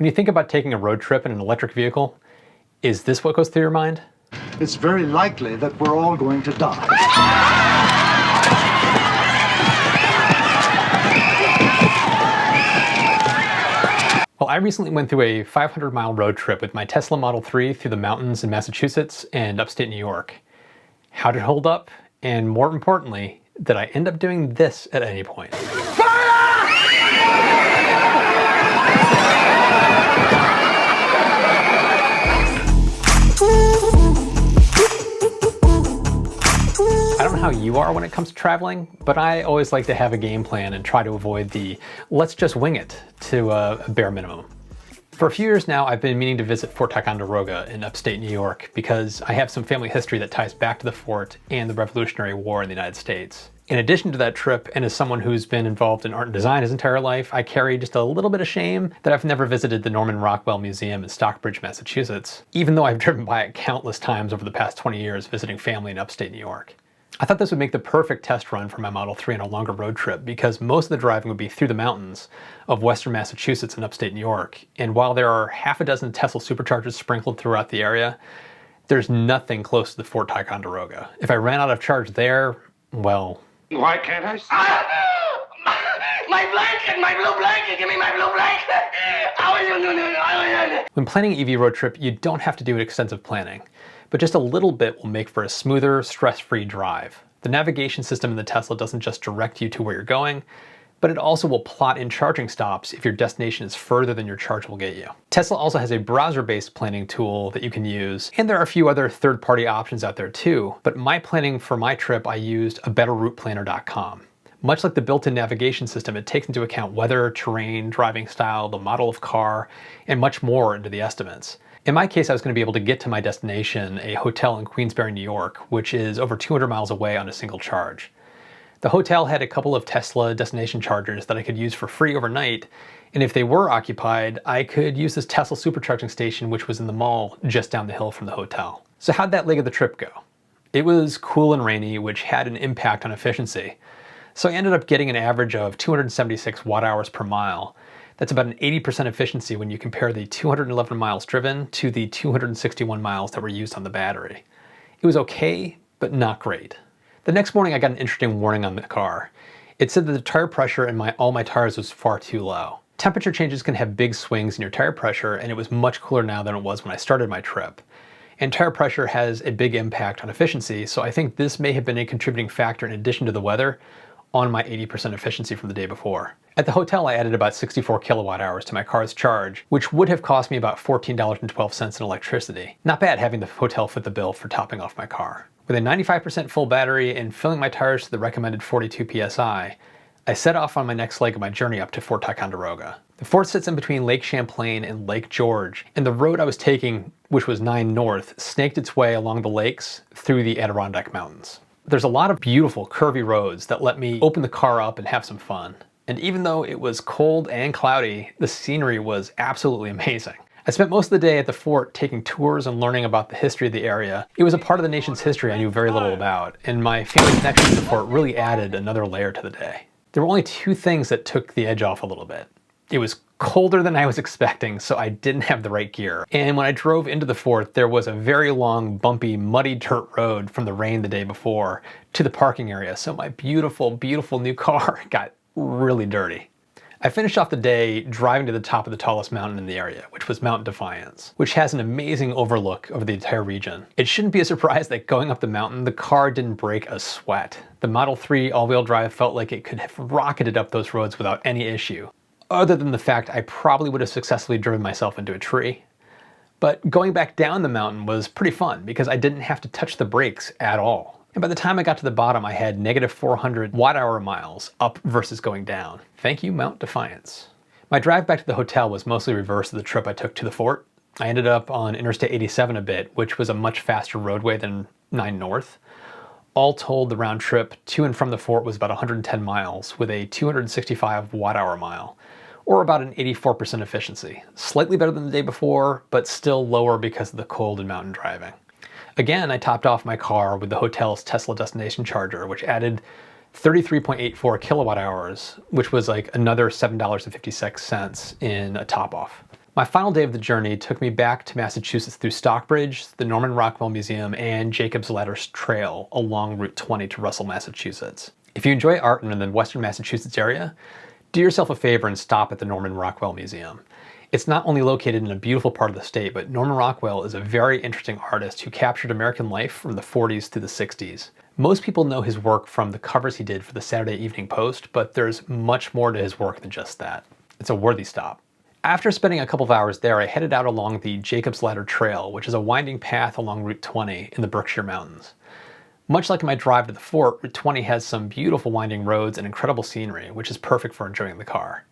When you think about taking a road trip in an electric vehicle, is this what goes through your mind? It's very likely that we're all going to die. Well, I recently went through a 500-mile road trip with my Tesla Model 3 through the mountains in Massachusetts and upstate New York. How did it hold up? And more importantly, did I end up doing this at any point? I don't know how you are when it comes to traveling, but I always like to have a game plan and try to avoid the let's just wing it to a bare minimum. For a few years now, I've been meaning to visit Fort Ticonderoga in upstate New York because I have some family history that ties back to the fort and the Revolutionary War in the United States. In addition to that trip, and as someone who's been involved in art and design his entire life, I carry just a little bit of shame that I've never visited the Norman Rockwell Museum in Stockbridge, Massachusetts, even though I've driven by it countless times over the past 20 years visiting family in upstate New York. I thought this would make the perfect test run for my Model 3 on a longer road trip because most of the driving would be through the mountains of western Massachusetts and upstate New York. And while there are half a dozen Tesla Superchargers sprinkled throughout the area, there's nothing close to the Fort Ticonderoga. If I ran out of charge there, well... Why can't I see? My blanket! My blue blanket! Give me my blue blanket! When planning an EV road trip, you don't have to do extensive planning, but just a little bit will make for a smoother, stress-free drive. The navigation system in the Tesla doesn't just direct you to where you're going, but it also will plot in charging stops if your destination is further than your charge will get you. Tesla also has a browser-based planning tool that you can use, and there are a few other third-party options out there too, but my planning for my trip I used a betterrouteplanner.com. Much like the built-in navigation system, it takes into account weather, terrain, driving style, the model of car, and much more into the estimates. In my case, I was going to be able to get to my destination, a hotel in Queensbury, New York, which is over 200 miles away on a single charge. The hotel had a couple of Tesla destination chargers that I could use for free overnight, and if they were occupied, I could use this Tesla supercharging station which was in the mall just down the hill from the hotel. So how'd that leg of the trip go? It was cool and rainy, which had an impact on efficiency. So I ended up getting an average of 276 watt-hours per mile. That's about an 80% efficiency when you compare the 211 miles driven to the 261 miles that were used on the battery. It was okay, but not great. The next morning I got an interesting warning on the car. It said that the tire pressure in all my tires was far too low. Temperature changes can have big swings in your tire pressure, and it was much cooler now than it was when I started my trip. And tire pressure has a big impact on efficiency, so I think this may have been a contributing factor in addition to the weather on my 80% efficiency from the day before. At the hotel, I added about 64 kilowatt hours to my car's charge, which would have cost me about $14.12 in electricity. Not bad having the hotel foot the bill for topping off my car. With a 95% full battery and filling my tires to the recommended 42 psi, I set off on my next leg of my journey up to Fort Ticonderoga. The fort sits in between Lake Champlain and Lake George, and the road I was taking, which was 9 North, snaked its way along the lakes through the Adirondack Mountains. There's a lot of beautiful curvy roads that let me open the car up and have some fun. And even though it was cold and cloudy, the scenery was absolutely amazing. I spent most of the day at the fort taking tours and learning about the history of the area. It was a part of the nation's history I knew very little about, and my family connection to the fort really added another layer to the day. There were only 2 things that took the edge off a little bit. It was colder than I was expecting, so I didn't have the right gear. And when I drove into the fort, there was a very long, bumpy, muddy dirt road from the rain the day before to the parking area, so my beautiful, beautiful new car got really dirty. I finished off the day driving to the top of the tallest mountain in the area, which was Mount Defiance, which has an amazing overlook over the entire region. It shouldn't be a surprise that going up the mountain, the car didn't break a sweat. The Model 3 all-wheel drive felt like it could have rocketed up those roads without any issue, other than the fact I probably would have successfully driven myself into a tree. But going back down the mountain was pretty fun because I didn't have to touch the brakes at all. And by the time I got to the bottom, I had negative 400 watt-hour miles up versus going down. Thank you, Mount Defiance. My drive back to the hotel was mostly reverse of the trip I took to the fort. I ended up on Interstate 87 a bit, which was a much faster roadway than 9 North. All told, the round trip to and from the fort was about 110 miles with a 265 watt-hour mile, or about an 84% efficiency. Slightly better than the day before, but still lower because of the cold and mountain driving. Again, I topped off my car with the hotel's Tesla destination charger, which added 33.84 kilowatt hours, which was like another $7.56 in a top off. My final day of the journey took me back to Massachusetts through Stockbridge, the Norman Rockwell Museum, and Jacob's Ladder Trail along Route 20 to Russell, Massachusetts. If you enjoy art in the Western Massachusetts area, do yourself a favor and stop at the Norman Rockwell Museum. It's not only located in a beautiful part of the state, but Norman Rockwell is a very interesting artist who captured American life from the 40s to the 60s. Most people know his work from the covers he did for the Saturday Evening Post, but there's much more to his work than just that. It's a worthy stop. After spending a couple of hours there, I headed out along the Jacob's Ladder Trail, which is a winding path along Route 20 in the Berkshire Mountains. Much like my drive to the fort, Route 20 has some beautiful winding roads and incredible scenery, which is perfect for enjoying the car.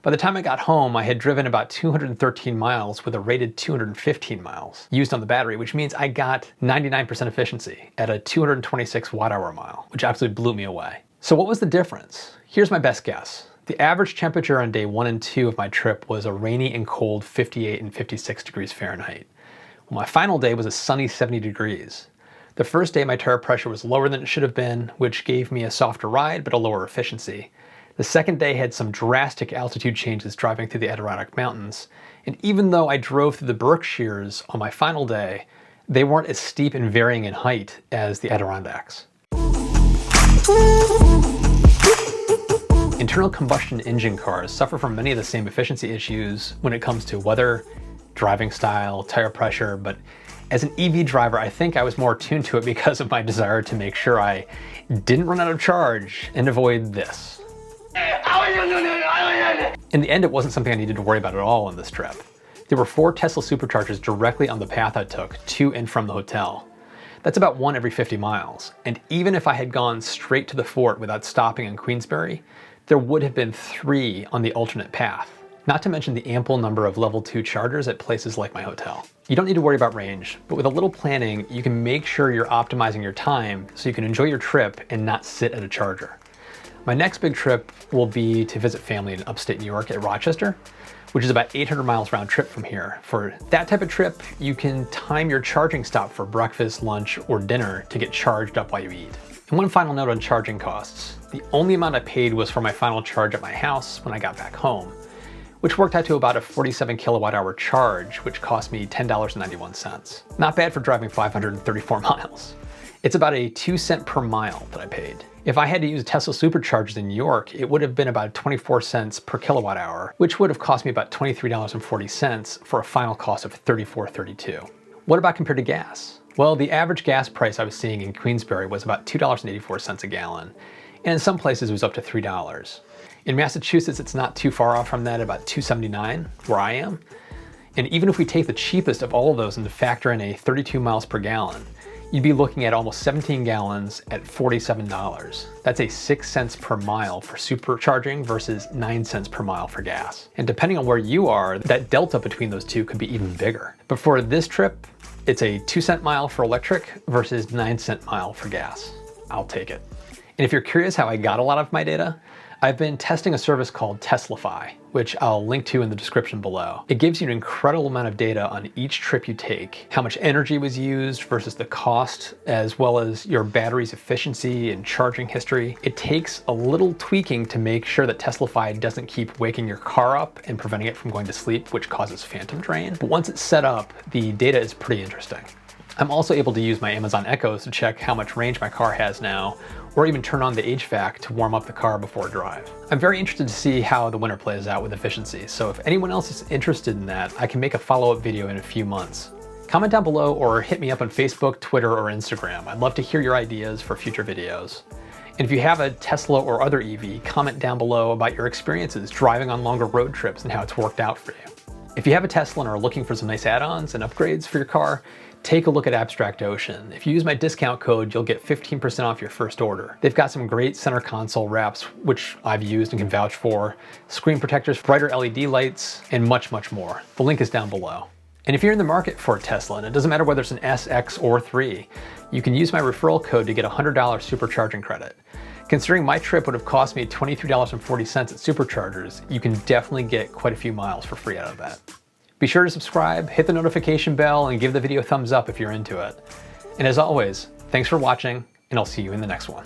By the time I got home, I had driven about 213 miles with a rated 215 miles used on the battery, which means I got 99% efficiency at a 226 watt-hour mile, which absolutely blew me away. So what was the difference? Here's my best guess. The average temperature on day 1 and 2 of my trip was a rainy and cold 58 and 56 degrees Fahrenheit. Well, my final day was a sunny 70 degrees. The first day my tire pressure was lower than it should have been, which gave me a softer ride but a lower efficiency. The second day had some drastic altitude changes driving through the Adirondack Mountains, and even though I drove through the Berkshires on my final day, they weren't as steep and varying in height as the Adirondacks. Internal combustion engine cars suffer from many of the same efficiency issues when it comes to weather, driving style, tire pressure, but as an EV driver, I think I was more attuned to it because of my desire to make sure I didn't run out of charge and avoid this. In the end, it wasn't something I needed to worry about at all on this trip. There were 4 Tesla Superchargers directly on the path I took to and from the hotel. That's about 1 every 50 miles, and even if I had gone straight to the fort without stopping in Queensbury, there would have been 3 on the alternate path, not to mention the ample number of level 2 chargers at places like my hotel. You don't need to worry about range, but with a little planning, you can make sure you're optimizing your time so you can enjoy your trip and not sit at a charger. My next big trip will be to visit family in upstate New York at Rochester, which is about 800 miles round trip from here. For that type of trip, you can time your charging stop for breakfast, lunch, or dinner to get charged up while you eat. And one final note on charging costs. The only amount I paid was for my final charge at my house when I got back home, which worked out to about a 47 kilowatt-hour charge, which cost me $10.91. Not bad for driving 534 miles. It's about a 2 cents per mile that I paid. If I had to use Tesla Superchargers in New York, it would have been about 24 cents per kilowatt hour, which would have cost me about $23.40 for a final cost of $34.32. What about compared to gas? Well, the average gas price I was seeing in Queensbury was about $2.84 a gallon, and in some places it was up to $3. In Massachusetts, it's not too far off from that, about $2.79 where I am. And even if we take the cheapest of all of those and factor in a 32 miles per gallon, you'd be looking at almost 17 gallons at $47. That's a 6 cents per mile for supercharging versus 9 cents per mile for gas. And depending on where you are, that delta between those two could be even bigger. But for this trip, it's a 2 cent mile for electric versus 9 cent mile for gas. I'll take it. And if you're curious how I got a lot of my data, I've been testing a service called Teslafi, which I'll link to in the description below. It gives you an incredible amount of data on each trip you take, how much energy was used versus the cost, as well as your battery's efficiency and charging history. It takes a little tweaking to make sure that Teslafi doesn't keep waking your car up and preventing it from going to sleep, which causes phantom drain. But once it's set up, the data is pretty interesting. I'm also able to use my Amazon Echoes to check how much range my car has now, or even turn on the HVAC to warm up the car before a drive. I'm very interested to see how the winter plays out with efficiency, so if anyone else is interested in that, I can make a follow-up video in a few months. Comment down below or hit me up on Facebook, Twitter, or Instagram. I'd love to hear your ideas for future videos. And if you have a Tesla or other EV, comment down below about your experiences driving on longer road trips and how it's worked out for you. If you have a Tesla and are looking for some nice add-ons and upgrades for your car, take a look at Abstract Ocean. If you use my discount code, you'll get 15% off your first order. They've got some great center console wraps, which I've used and can vouch for, screen protectors, brighter LED lights, and much, much more. The link is down below. And if you're in the market for a Tesla, and it doesn't matter whether it's an S, X, or 3, you can use my referral code to get a $100 supercharging credit. Considering my trip would have cost me $23.40 at Superchargers, you can definitely get quite a few miles for free out of that. Be sure to subscribe, hit the notification bell, and give the video a thumbs up if you're into it. And as always, thanks for watching, and I'll see you in the next one.